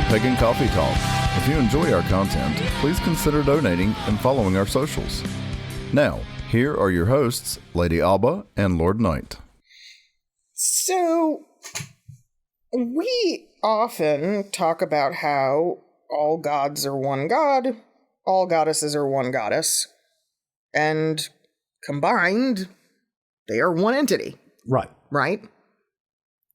Pagan Coffee Talk. If you enjoy our content, please consider donating and following our socials. Now, here are your hosts, Lady Alba and Lord Knight. So, we often talk about how all gods are one god, all goddesses are one goddess, and combined, they are one entity. Right. Right?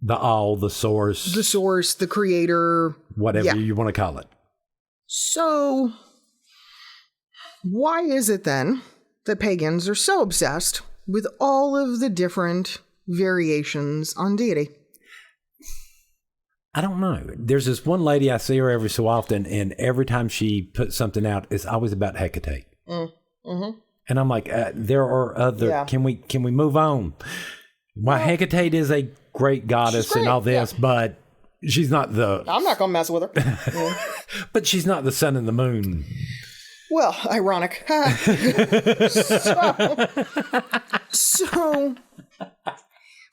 The all, the source. The source, the creator. Whatever you want to call it. So, why is it then that pagans are so obsessed with all of the different variations on deity? I don't know. There's this one lady, I see her every so often, and every time she puts something out, it's always about Hecate. Mm-hmm. And I'm like, there are other. Yeah. Can we move on? Why Hecate is a great goddess and all this, but she's not the. I'm not gonna mess with her. But she's not the sun and the moon. Well, ironic. So,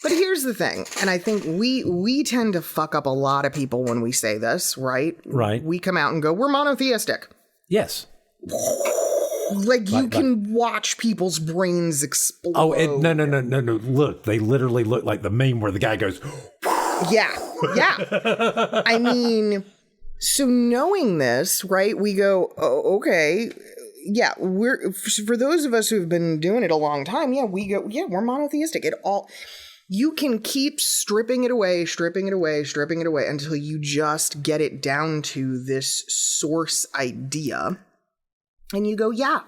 but here's the thing, and I think we tend to fuck up a lot of people when we say this, right? Right. We come out and go, we're monotheistic. Yes. Like you can watch people's brains explode. Oh, no. Look, they literally look like the meme where the guy goes. Yeah. I mean, so knowing this, right, we go, oh, okay. Yeah, we're, for those of us who've been doing it a long time, we're monotheistic. You can keep stripping it away until you just get it down to this source idea. And you go, yeah,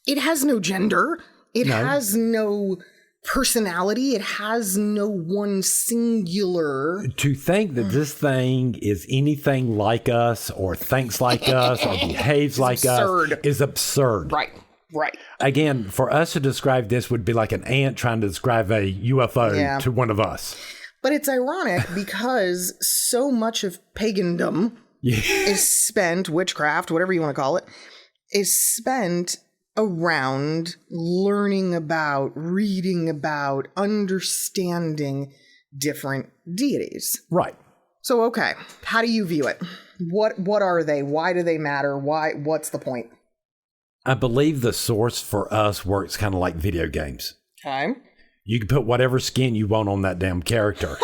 it has no gender. It has no personality. It has no one singular. To think that this thing is anything like us or thinks like us or behaves like us is absurd. Right. Again, for us to describe this would be like an ant trying to describe a UFO to one of us. But it's ironic because so much of pagandom is spent, witchcraft, whatever you want to call it, is spent around learning about, reading about, understanding different deities. Right. So, okay, how do you view it? What are they? Why do they matter? What's the point? I believe the source for us works kind of like video games. Okay. You can put whatever skin you want on that damn character.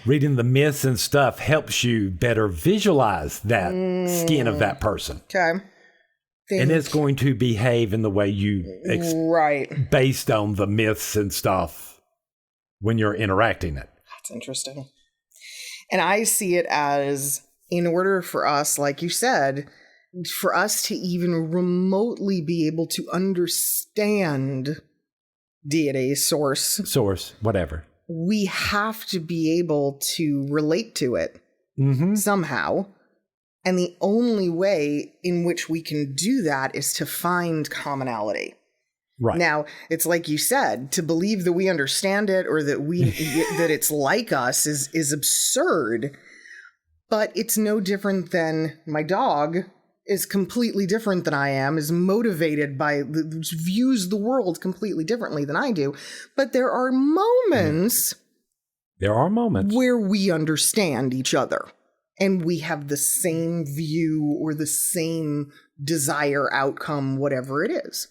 Reading the myths and stuff helps you better visualize that skin of that person. Okay. And it's going to behave in the way you based on the myths and stuff when you're interacting it. That's interesting. And I see it as, in order for us, like you said, for us to even remotely be able to understand deity, source, whatever, we have to be able to relate to it somehow. And the only way in which we can do that is to find commonality. Right. Now, it's like you said, to believe that we understand it or that that it's like us is absurd. But it's no different than my dog is completely different than I am, is motivated by, views the world completely differently than I do. But there are moments where we understand each other and we have the same view or the same desire, outcome, whatever it is.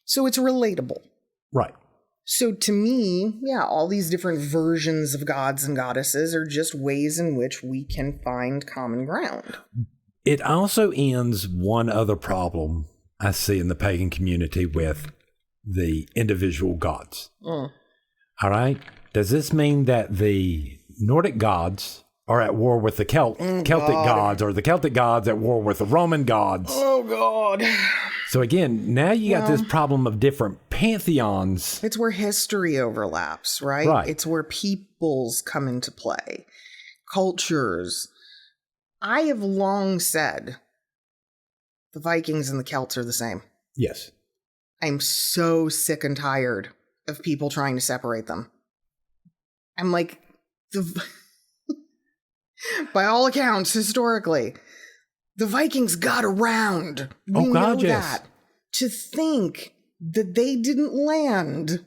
So it's relatable. Right. So to me, all these different versions of gods and goddesses are just ways in which we can find common ground. It also ends one other problem I see in the pagan community with the individual gods. All right? Does this mean that the Nordic gods are at war with the Celtic gods, or the Celtic gods at war with the Roman gods? Oh, God. So again, now you got this problem of different pantheons. It's where history overlaps, right? Right. It's where peoples come into play. Cultures. I have long said the Vikings and the Celts are the same. Yes. I'm so sick and tired of people trying to separate them. I'm like, by all accounts, historically, the Vikings got around. We know that. To think that they didn't land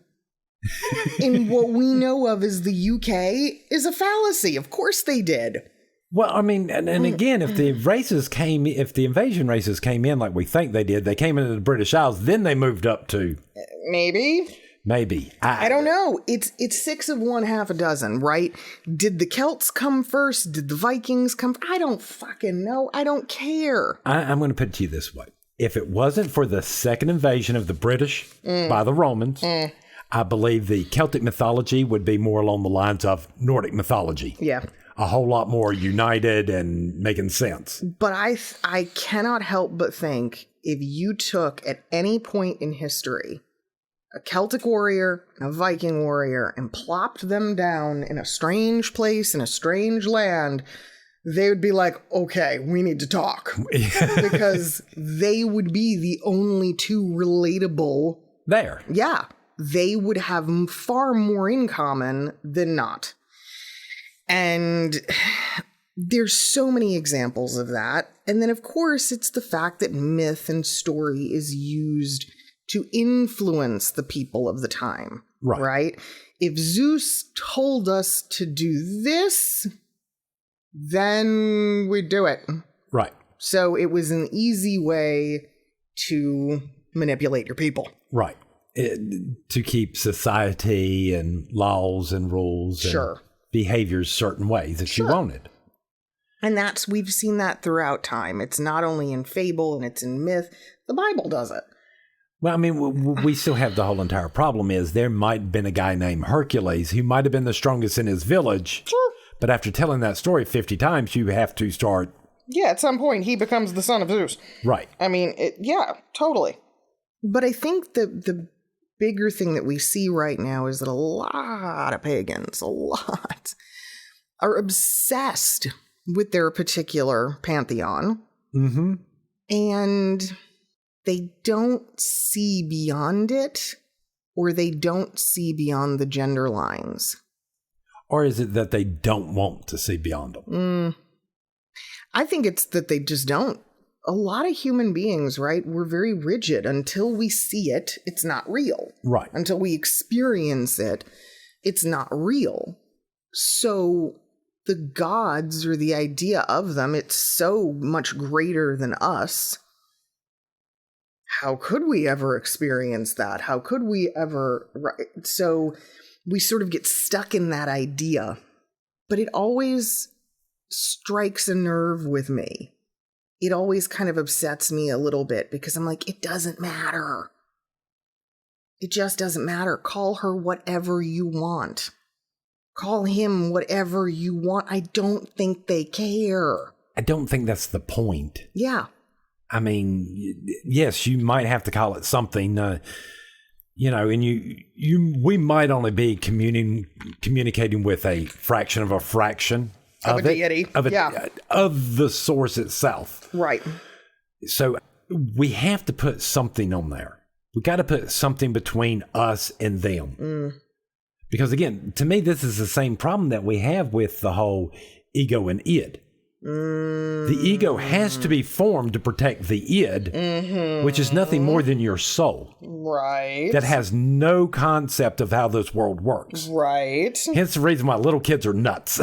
in what we know of as the UK is a fallacy. Of course they did. Well, I mean, and again, if the invasion races came in like we think they did, they came into the British Isles, then they moved up to maybe. I don't know. It's 6 of one, half a dozen, right? Did the Celts come first? Did the Vikings come? I don't fucking know. I don't care. I'm going to put it to you this way. If it wasn't for the second invasion of the British by the Romans, I believe the Celtic mythology would be more along the lines of Nordic mythology. Yeah. A whole lot more united and making sense. But I cannot help but think if you took at any point in history a Celtic warrior and a Viking warrior and plopped them down in a strange place, in a strange land, they would be like, okay, we need to talk. Because they would be the only two relatable. There. Yeah. They would have far more in common than not. And there's so many examples of that. And then, of course, it's the fact that myth and story is used to influence the people of the time. Right? If Zeus told us to do this, then we do it. Right. So it was an easy way to manipulate your people. Right. To keep society and laws and rules and behaviors certain ways that you wanted. And we've seen that throughout time. It's not only in fable and it's in myth. The Bible does it. Well, I mean, we still have the whole entire problem is there might have been a guy named Hercules who might have been the strongest in his village. Sure. But after telling that story 50 times, you have to start. Yeah, at some point he becomes the son of Zeus. Right. I mean, totally. But I think the bigger thing that we see right now is that a lot of pagans, are obsessed with their particular pantheon. Mm-hmm. And they don't see beyond it, or they don't see beyond the gender lines. Or is it that they don't want to see beyond them? I think it's that they just don't. A lot of human beings, right, we're very rigid. Until we see it, it's not real. Right. Until we experience it, it's not real. So the gods, or the idea of them, it's so much greater than us. How could we ever experience that? How could we ever... Right? So we sort of get stuck in that idea. But it always strikes a nerve with me. It always kind of upsets me a little bit because I'm like, it doesn't matter. It just doesn't matter. Call her whatever you want. Call him whatever you want. I don't think they care. I don't think that's the point. Yeah. I mean, yes, you might have to call it something, and we might only be communicating with a fraction of a fraction of a deity, of the source itself. Right. So we have to put something on there. We got to put something between us and them. Because again, to me, this is the same problem that we have with the whole ego and id. The ego has to be formed to protect the id, which is nothing more than your soul. Right. That has no concept of how this world works. Right. Hence the reason why little kids are nuts.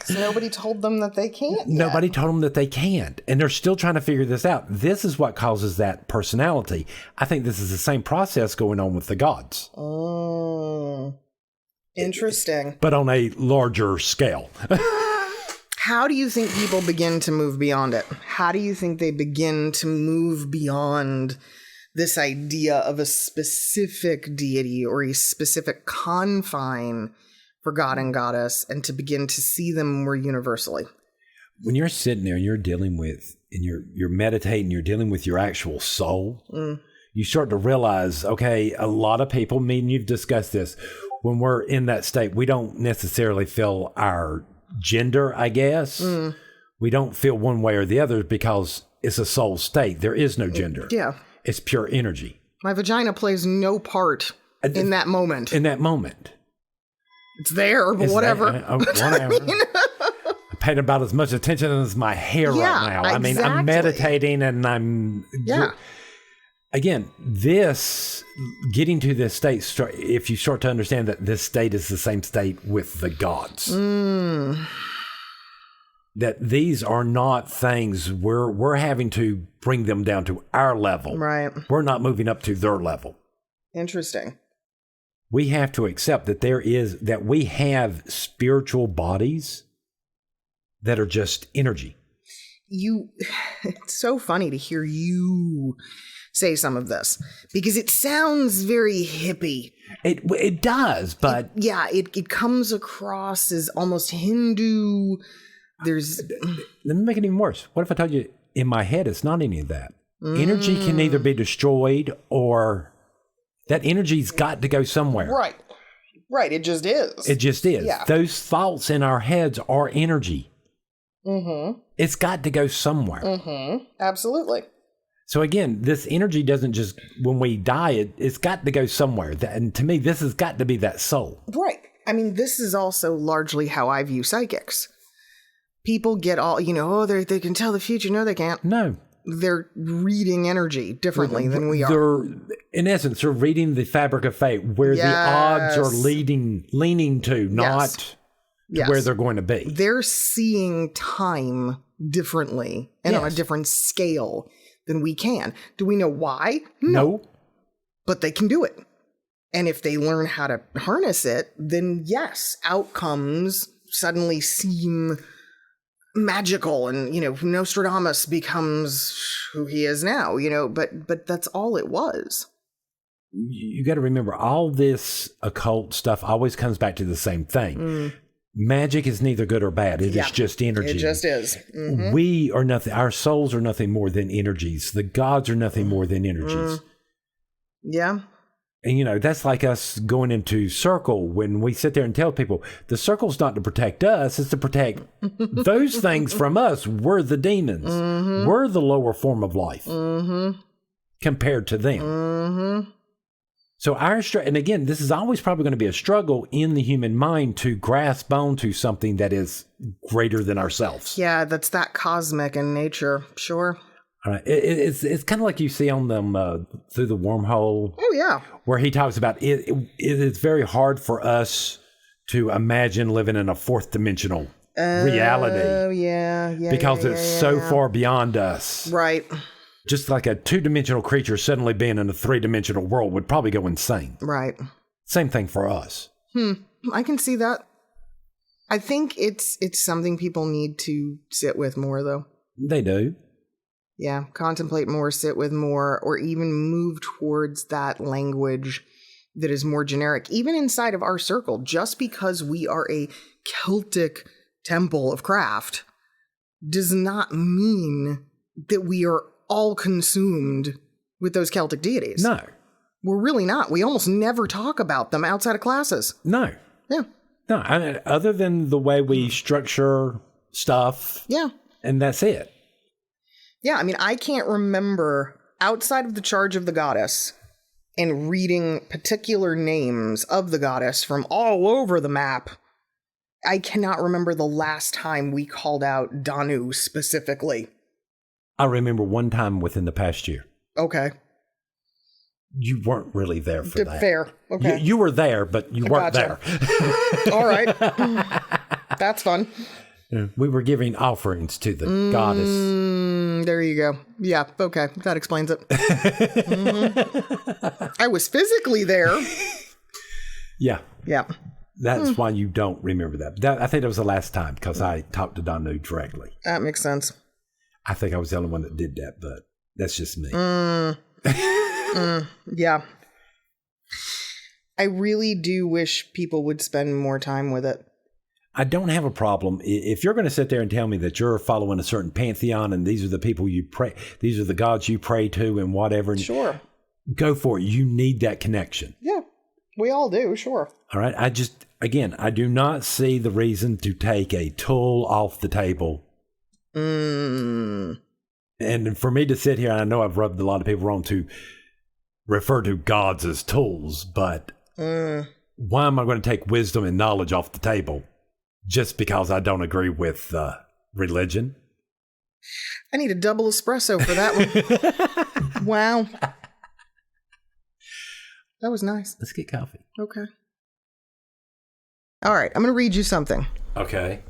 Nobody told them that they can't. Nobody told them that they can't. And they're still trying to figure this out. This is what causes that personality. I think this is the same process going on with the gods. Oh. Interesting. But on a larger scale. How do you think people begin to move beyond it? How do you think they begin to move beyond this idea of a specific deity or a specific confine for God and Goddess, and to begin to see them more universally? When you're sitting there and you're dealing with, and you're meditating, you're dealing with your actual soul, you start to realize, okay, a lot of people, me and you've discussed this, when we're in that state, we don't necessarily feel our gender, I guess. We don't feel one way or the other because it's a soul state. There is no gender. Yeah. It's pure energy. My vagina plays no part in that moment. In that moment. It's there, but whatever. Whatever. I'm paying about as much attention as my hair right now. I mean, I'm meditating and I'm... Yeah. again, this getting to this state, if you start to understand that this state is the same state with the gods, that these are not things we're having to bring them down to our level. Right. We're not moving up to their level. Interesting. We have to accept that we have spiritual bodies that are just energy. It's so funny to hear you say some of this because it sounds very hippie. It does, but it comes across as almost Hindu. Let me make it even worse. What if I told you in my head it's not any of that? Energy can either be destroyed or that energy's got to go somewhere. Right. It just is. It just is. Yeah. Those thoughts in our heads are energy. Mm-hmm. It's got to go somewhere. Mm-hmm. Absolutely. So again, this energy doesn't just, when we die, it's got to go somewhere. And to me, this has got to be that soul. Right. I mean, this is also largely how I view psychics. People get all, they can tell the future. No, they can't. No. They're reading energy differently than we are. In essence, they're reading the fabric of fate, where the odds are leaning to, not to where they're going to be. They're seeing time differently and on a different scale than we can. Do we know why? No. But they can do it. And if they learn how to harness it, then yes, outcomes suddenly seem magical, and Nostradamus becomes who he is now, but that's all it was. You got to remember, all this occult stuff always comes back to the same thing. Magic is neither good or bad. It is just energy. It just is. Mm-hmm. We are nothing. Our souls are nothing more than energies. The gods are nothing more than energies. Yeah. And, that's like us going into circle when we sit there and tell people the circle's not to protect us, it's to protect those things from us. We're the demons. Mm-hmm. We're the lower form of life compared to them. Mm-hmm. So and again, this is always probably going to be a struggle in the human mind to grasp onto something that is greater than ourselves. Yeah, that's that cosmic in nature. Sure. All right. It's kind of like you see on them through the wormhole. Oh, yeah. Where he talks about it is very hard for us to imagine living in a fourth dimensional reality. Oh, yeah. Because it's so far beyond us. Right. Just like a two-dimensional creature suddenly being in a three-dimensional world would probably go insane. Right. Same thing for us. I can see that. I think it's something people need to sit with more, though. They do. Yeah, contemplate more, sit with more, or even move towards that language that is more generic, even inside of our circle. Just because we are a Celtic temple of craft does not mean that we are all consumed with those Celtic deities. No. We're really not. We almost never talk about them outside of classes. No. Yeah. No, I mean, other than the way we structure stuff. Yeah. And that's it. Yeah, I mean, I can't remember, outside of the charge of the goddess and reading particular names of the goddess from all over the map, I cannot remember the last time we called out Danu specifically. I remember one time within the past year. Okay. You weren't really there for that. Fair. Okay. You were there, but you weren't there. All right. That's fun. We were giving offerings to the goddess. There you go. Yeah, okay. That explains it. I was physically there. Yeah. Yeah. That's why you don't remember that. I think that was the last time because I talked to Danu directly. That makes sense. I think I was the only one that did that, but that's just me. Yeah. I really do wish people would spend more time with it. I don't have a problem. If you're going to sit there and tell me that you're following a certain pantheon and these are the people you pray, these are the gods you pray to and whatever. Sure. Go for it. You need that connection. Yeah, we all do. Sure. All right. I do not see the reason to take a tool off the table. And for me to sit here, I know I've rubbed a lot of people wrong to refer to gods as tools, but why am I going to take wisdom and knowledge off the table? Just because I don't agree with religion? I need a double espresso for that one. Wow. That was nice. Let's get coffee. Okay. All right, I'm going to read you something. Okay.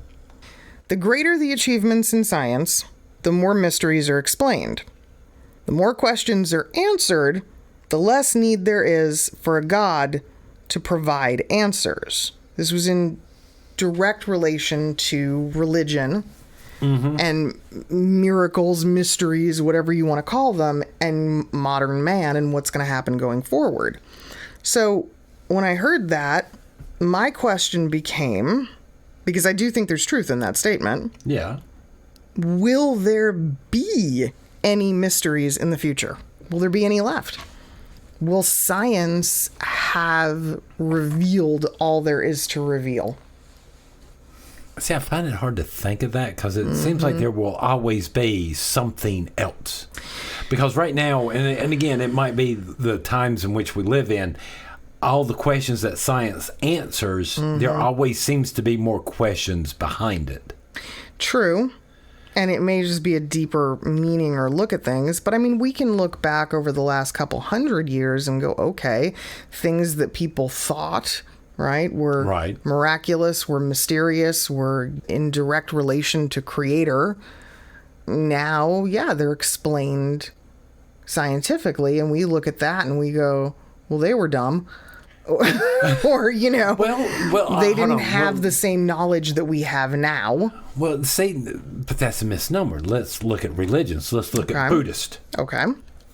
The greater the achievements in science, the more mysteries are explained. The more questions are answered, the less need there is for a god to provide answers. This was in direct relation to religion and miracles, mysteries, whatever you want to call them, and modern man and what's going to happen going forward. So when I heard that, my question became, because I do think there's truth in that statement. Yeah. Will there be any mysteries in the future? Will there be any left? Will science have revealed all there is to reveal? See, I find it hard to think of that because it seems like there will always be something else. Because right now, and again, it might be the times in which we live in, all the questions that science answers, there always seems to be more questions behind it. True. And it may just be a deeper meaning or look at things. But I mean, we can look back over the last couple hundred years and go, okay, things that people thought, right, were miraculous, were mysterious, were in direct relation to creator. Now, yeah, they're explained scientifically. And we look at that and we go, well, they were dumb. Or, you know, they didn't have the same knowledge that we have now. Well, but that's a misnomer. Let's look at religions. Let's look at Buddhist. Okay.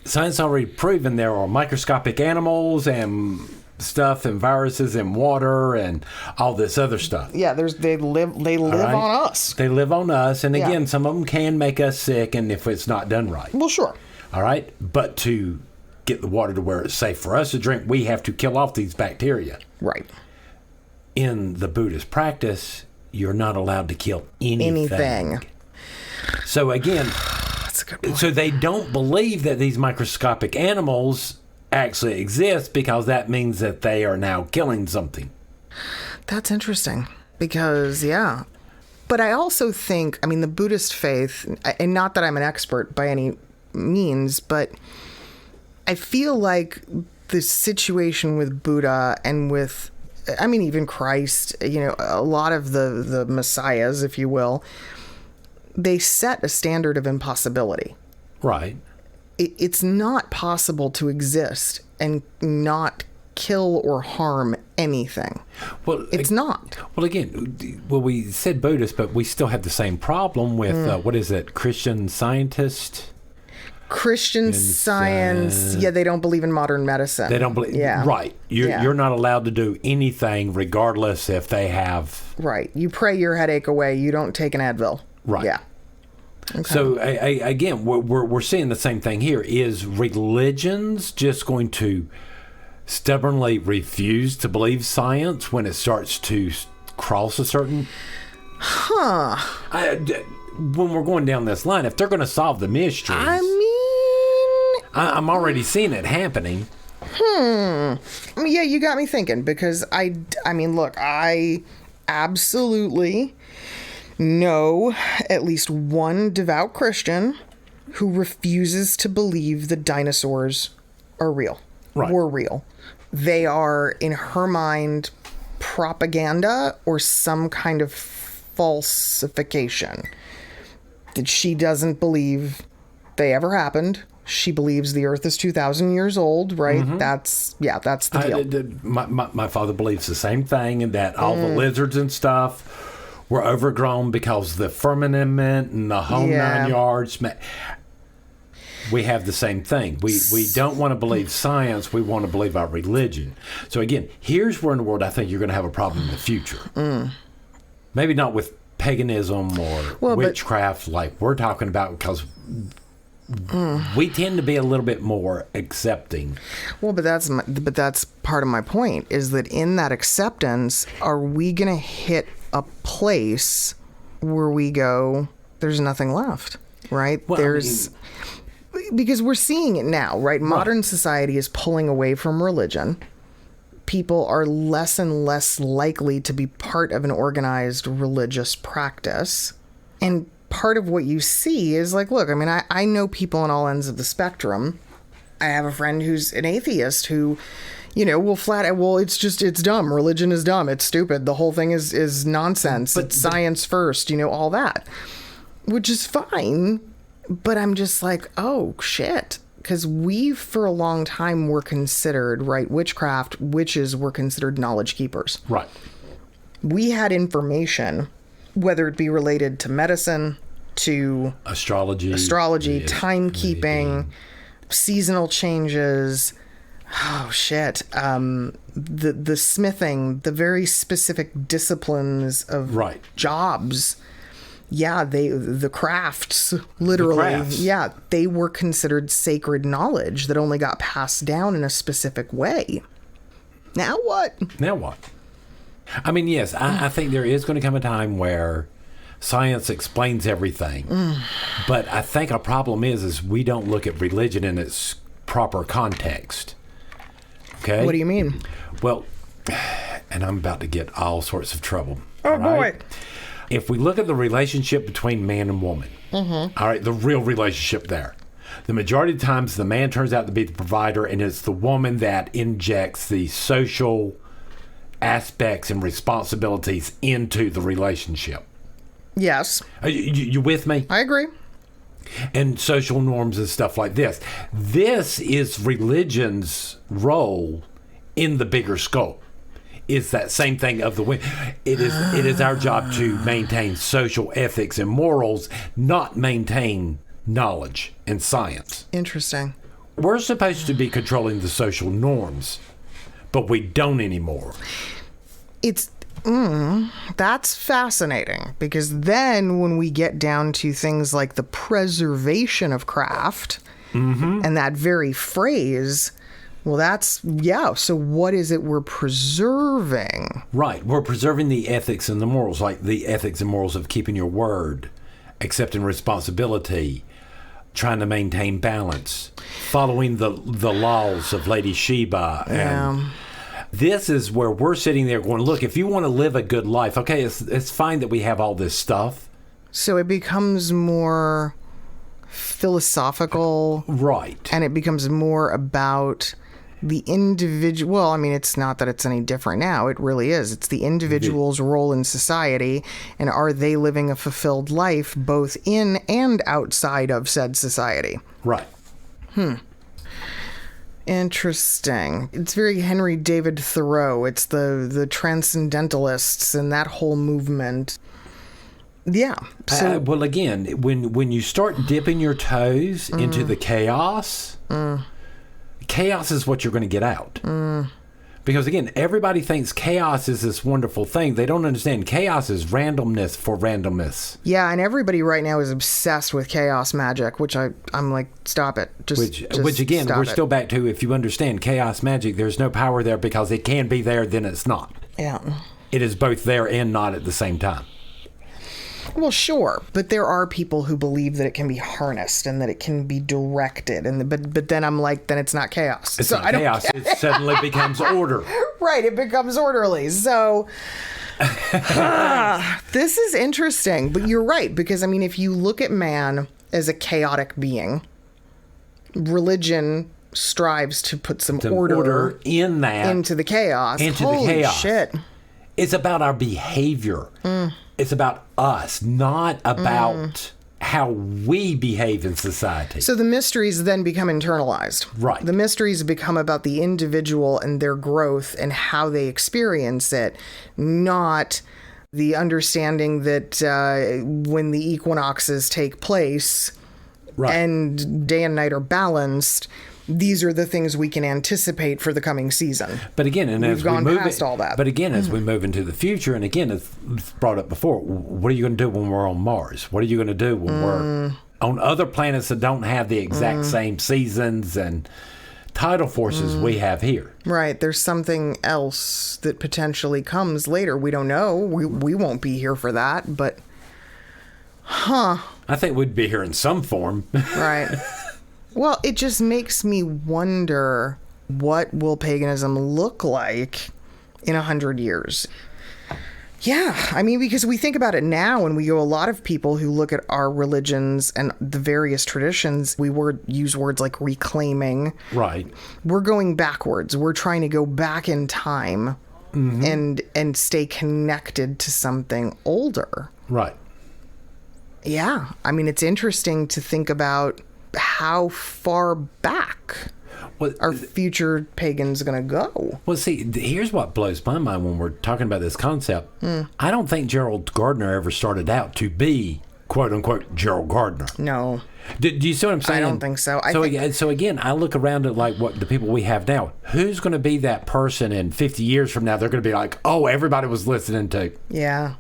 Science already proven there are microscopic animals and stuff and viruses and water and all this other stuff. Yeah, they live on us. They live on us. And again, some of them can make us sick and if it's not done right. Well, sure. All right. But to get the water to where it's safe for us to drink, we have to kill off these bacteria. Right. In the Buddhist practice, you're not allowed to kill anything. So again, that's a good point. So they don't believe that these microscopic animals actually exist because that means that they are now killing something. That's interesting because, yeah. But I also think, I mean, the Buddhist faith, and not that I'm an expert by any means, but I feel like the situation with Buddha and with, I mean, even Christ, you know, a lot of the messiahs, if you will, they set a standard of impossibility. Right. It's not possible to exist and not kill or harm anything. Well, it's not. Well, again, we said Buddhist, but we still have the same problem with, what is it, Christian scientist? Christian science, they don't believe in modern medicine. They don't believe, right. You're not allowed to do anything regardless if they have... Right. You pray your headache away. You don't take an Advil. Right. Yeah. Okay. So, again, we're seeing the same thing here. Is religions just going to stubbornly refuse to believe science when it starts to cross a certain... when we're going down this line, if they're going to solve the mysteries... I'm already seeing it happening. Yeah, you got me thinking because I mean, look, I absolutely know at least one devout Christian who refuses to believe the dinosaurs are real. Right. Were real. They are, in her mind, propaganda or some kind of falsification. That she doesn't believe they ever happened. She believes the Earth is 2,000 years old, right? That's the deal. My father believes the same thing, and that all the lizards and stuff were overgrown because the firmament and the whole 9 yards. We have the same thing. We don't want to believe science. We want to believe our religion. So again, here's where in the world I think you're going to have a problem in the future. Maybe not with paganism or witchcraft like we're talking about because... we tend to be a little bit more accepting. Well, but that's part of my point is that in that acceptance, are we going to hit a place where we go, there's nothing left, right? Well, because we're seeing it now, right? Modern society is pulling away from religion. People are less and less likely to be part of an organized religious practice. And part of what you see is like, look, I mean, I know people on all ends of the spectrum. I have a friend who's an atheist who, it's dumb. Religion is dumb. It's stupid. The whole thing is nonsense. It's science first, all that, which is fine. But I'm just like, oh, shit. Because we, for a long time, were considered, right, witches were considered knowledge keepers. Right. We had information, whether it be related to medicine, to astrology, timekeeping, seasonal changes. Oh, shit. The smithing, the very specific disciplines of jobs. Yeah, the crafts, literally. Yeah, they were considered sacred knowledge that only got passed down in a specific way. Now what? I mean, yes, I think there is going to come a time where science explains everything. But I think our problem is we don't look at religion in its proper context. Okay? What do you mean? Well, and I'm about to get all sorts of trouble. Oh, boy. If we look at the relationship between man and woman, all right, the real relationship there, the majority of the times the man turns out to be the provider, and it's the woman that injects the social aspects and responsibilities into the relationship. Yes. You with me? I agree. And social norms and stuff like this. This is religion's role in the bigger scope. Is that same thing of the women. It is our job to maintain social ethics and morals, not maintain knowledge and science. Interesting. We're supposed to be controlling the social norms, but we don't anymore. That's fascinating, because then when we get down to things like the preservation of craft and that very phrase, well, so what is it we're preserving? Right. We're preserving the ethics and the morals, like the ethics and morals of keeping your word, accepting responsibility, trying to maintain balance, following the laws of Lady Sheba. And this is where we're sitting there going, look, if you want to live a good life, okay, it's fine that we have all this stuff. So it becomes more philosophical. Right. And it becomes more about the individual. Well, I mean, it's not that it's any different now. It really is. It's the individual's role in society, and are they living a fulfilled life both in and outside of said society? Right. Interesting. It's very Henry David Thoreau. It's the transcendentalists and that whole movement. Yeah. So, well, again, when you start dipping your toes into the chaos, chaos is what you're going to get out. Because, again, everybody thinks chaos is this wonderful thing. They don't understand chaos is randomness for randomness. Yeah, and everybody right now is obsessed with chaos magic, which I'm like, stop it. Which again, we're still back to, if you understand chaos magic, there's no power there because it can be there, then it's not. Yeah. It is both there and not at the same time. Well, sure, but there are people who believe that it can be harnessed and that it can be directed, but then I'm like, then it's not chaos. It's not chaos. It suddenly becomes order. Right, it becomes orderly. So this is interesting, but you're right, because I mean, if you look at man as a chaotic being, religion strives to put some order in that into the chaos. Holy the chaos. Shit. It's about our behavior. It's about us, not about how we behave in society. So the mysteries then become internalized. Right. The mysteries become about the individual and their growth and how they experience it, not the understanding that when the equinoxes take place and day and night are balanced, these are the things we can anticipate for the coming season. But again, and we've gone past all that. But again, as we move into the future, and again, it's brought up before, what are you going to do when we're on Mars? What are you going to do when we're on other planets that don't have the exact same seasons and tidal forces we have here? Right. There's something else that potentially comes later. We don't know. We won't be here for that, but I think we'd be here in some form. Right. Well, it just makes me wonder, what will paganism look like in 100 years? Yeah, I mean, because we think about it now and we go, a lot of people who look at our religions and the various traditions, use words like reclaiming. Right. We're going backwards. We're trying to go back in time and stay connected to something older. Right. Yeah, I mean, it's interesting to think about how far back our future pagans going to go. Well, see, here's what blows my mind when we're talking about this concept. I don't think Gerald Gardner ever started out to be, quote unquote, Gerald Gardner. No. Do you see what I'm saying? I don't think so. So again, I look around at like what the people we have now. Who's going to be that person in 50 years from now? They're going to be like, oh, everybody was listening to. Yeah.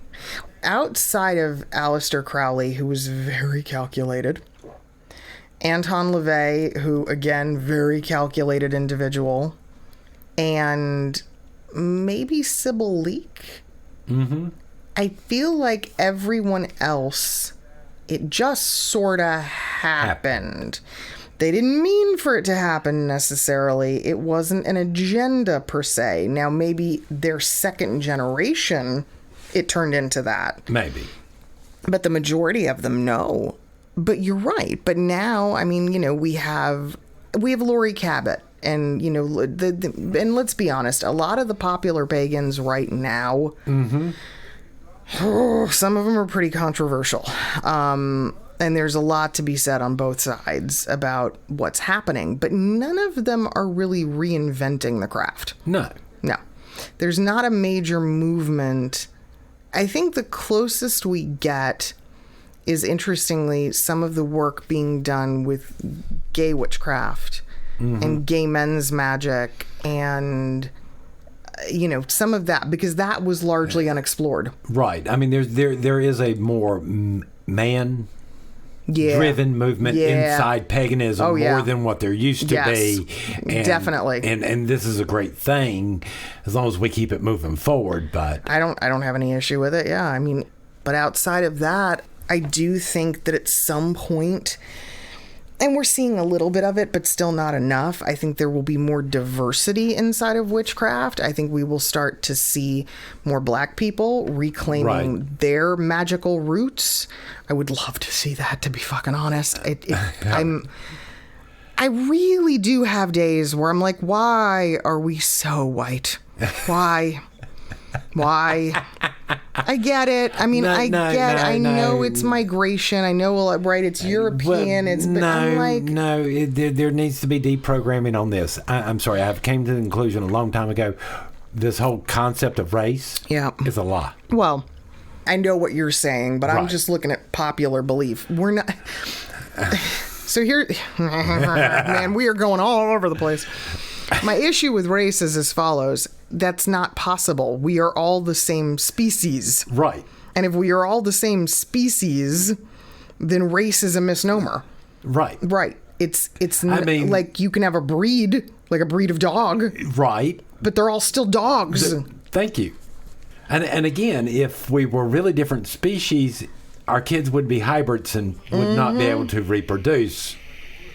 Outside of Aleister Crowley, who was very calculated, Anton LaVey, who, again, very calculated individual, and maybe Sybil Leek. I feel like everyone else, it just sort of happened. They didn't mean for it to happen necessarily. It wasn't an agenda per se. Now, maybe their second generation, it turned into that. Maybe. But the majority of them, no. But you're right. But now, I mean, you know, we have Laurie Cabot, and you know, and let's be honest, a lot of the popular pagans right now, some of them are pretty controversial, and there's a lot to be said on both sides about what's happening. But none of them are really reinventing the craft. No. There's not a major movement. I think the closest we get is, interestingly, some of the work being done with gay witchcraft and gay men's magic and, you know, some of that, because that was largely unexplored. Right. I mean, there is a more man-driven movement inside paganism more than what there used to be. And, definitely. And this is a great thing as long as we keep it moving forward. But I don't have any issue with it. Yeah. I mean, but outside of that, I do think that at some point, and we're seeing a little bit of it, but still not enough, I think there will be more diversity inside of witchcraft. I think we will start to see more Black people reclaiming their magical roots. I would love to see that, to be fucking honest. I really do have days where I'm like, why are we so white? Why? I get it. I mean, I know it's migration. I know, right? It's European. There needs to be deprogramming on this. I'm sorry. I came to the conclusion a long time ago. This whole concept of race is a lie. Well, I know what you're saying, but I'm just looking at popular belief. We're not. So here, man, we are going all over the place. My issue with race is as follows. That's not possible. We are all the same species. Right. And if we are all the same species, then race is a misnomer. Right. Right. It's like you can have a breed, like a breed of dog. Right. But they're all still dogs. Thank you. And again, if we were really different species, our kids would be hybrids and would not be able to reproduce.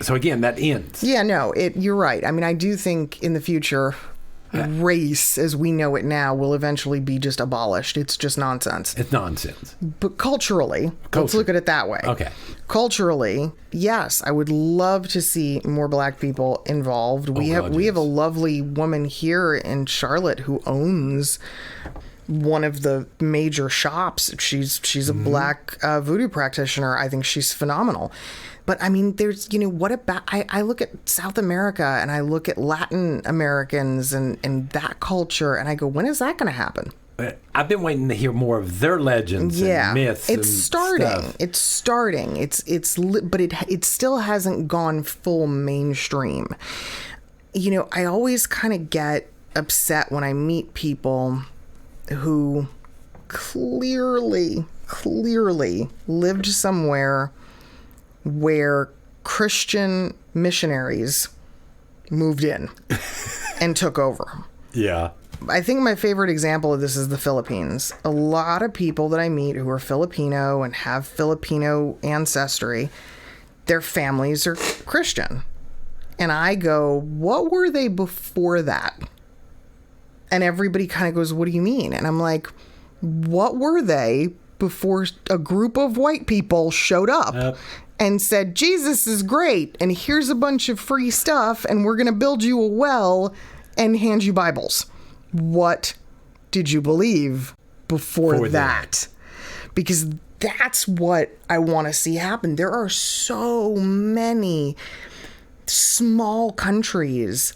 So again, that ends. Yeah, no, you're right. I mean, I do think in the future, race as we know it now will eventually be just abolished. It's just nonsense. It's nonsense. But culturally, let's look at it that way. Okay. Culturally, yes, I would love to see more Black people involved. We have a lovely woman here in Charlotte who owns one of the major shops. She's a Black voodoo practitioner. I think she's phenomenal. But I mean, there's, you know, what about, I look at South America and I look at Latin Americans and that culture and I go, when is that going to happen? I've been waiting to hear more of their legends and myths. It's starting. Stuff. It's starting. But it still hasn't gone full mainstream. You know, I always kind of get upset when I meet people who clearly lived somewhere where Christian missionaries moved in and took over. Yeah. I think my favorite example of this is the Philippines. A lot of people that I meet who are Filipino and have Filipino ancestry, their families are Christian. And I go, what were they before that? And everybody kind of goes, what do you mean? And I'm like, What were they before a group of white people showed up and said, Jesus is great, and here's a bunch of free stuff, and we're going to build you a well and hand you Bibles? What did you believe before that? Because that's what I want to see happen. There are so many small countries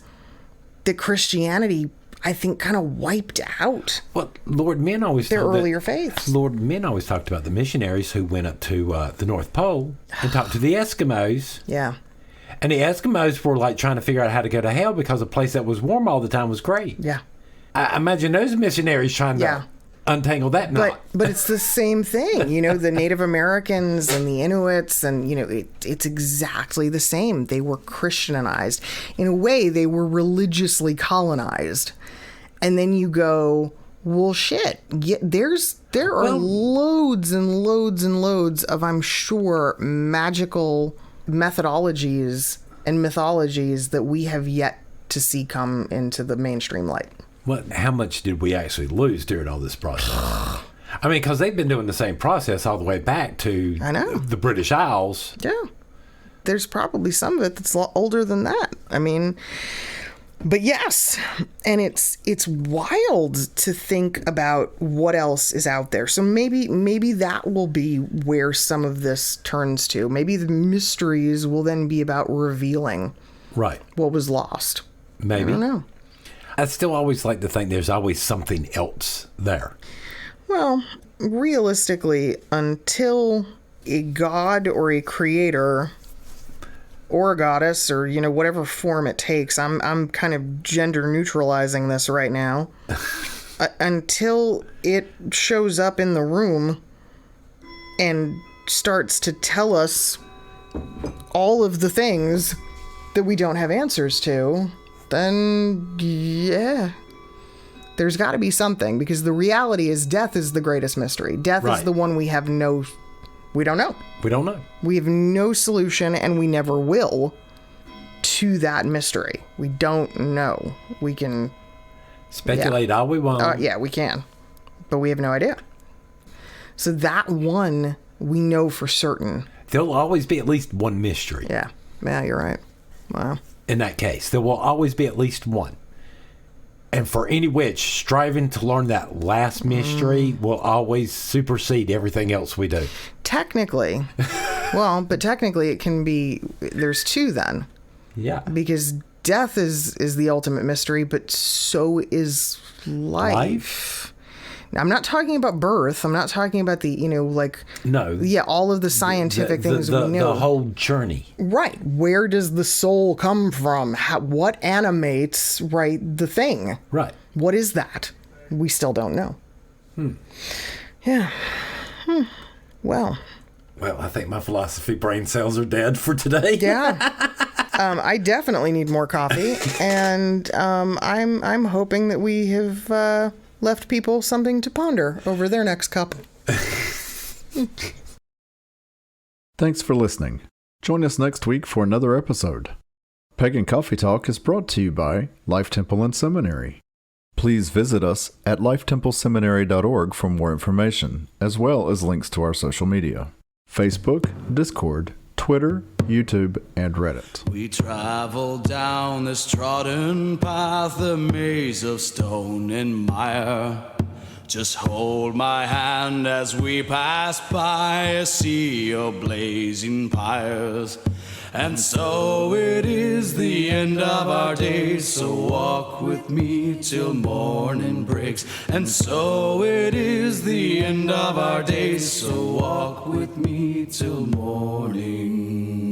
that Christianity, I think, kind of wiped out. Well, Lord, men always their earlier faiths. Lord, men always talked about the missionaries who went up to the North Pole and talked to the Eskimos. Yeah. And the Eskimos were like trying to figure out how to go to hell because a place that was warm all the time was great. Yeah. I imagine those missionaries trying to untangle that knot. But it's the same thing, you know, the Native Americans and the Inuits, and, you know, it's exactly the same. They were Christianized. In a way, they were religiously colonized. And then you go, well, shit, there are loads and loads and loads of, I'm sure, magical methodologies and mythologies that we have yet to see come into the mainstream light. Well, how much did we actually lose during all this process? I mean, because they've been doing the same process all the way back to the British Isles. Yeah. There's probably some of it that's a lot older than that. I mean, but yes. And it's wild to think about what else is out there. So maybe that will be where some of this turns to. Maybe the mysteries will then be about revealing what was lost. Maybe. I don't know. I still always like to think there's always something else there. Well, realistically, until a god or a creator or a goddess, or, you know, whatever form it takes, I'm kind of gender neutralizing this right now, until it shows up in the room and starts to tell us all of the things that we don't have answers to, then, yeah, there's got to be something, because the reality is death is the greatest mystery. Death is the one we don't know. We don't know. We have no solution, and we never will, to that mystery. We don't know. We can speculate all we want. Yeah, we can, but we have no idea. So that one we know for certain. There'll always be at least one mystery. Yeah, you're right. Wow. In that case, there will always be at least one. And for any witch, striving to learn that last mystery will always supersede everything else we do. Technically. But technically it can be, there's two then. Yeah. Because death is the ultimate mystery, but so is life. Now, I'm not talking about birth. I'm not talking about the, you know, like... No. Yeah, all of the scientific things we know. The whole journey. Right. Where does the soul come from? What animates, the thing? Right. What is that? We still don't know. Yeah. Well, I think my philosophy brain cells are dead for today. Yeah. I definitely need more coffee. And I'm hoping that we have... left people something to ponder over their next cup. Thanks for listening. Join us next week for another episode. Pagan Coffee Talk is brought to you by Life Temple and Seminary. Please visit us at lifetempleseminary.org for more information, as well as links to our social media: Facebook, Discord, Twitter, YouTube, and Reddit. We travel down this trodden path, a maze of stone and mire. Just hold my hand as we pass by a sea of blazing pyres. And so it is the end of our days, so walk with me till morning breaks. And so it is the end of our days, so walk with me till morning.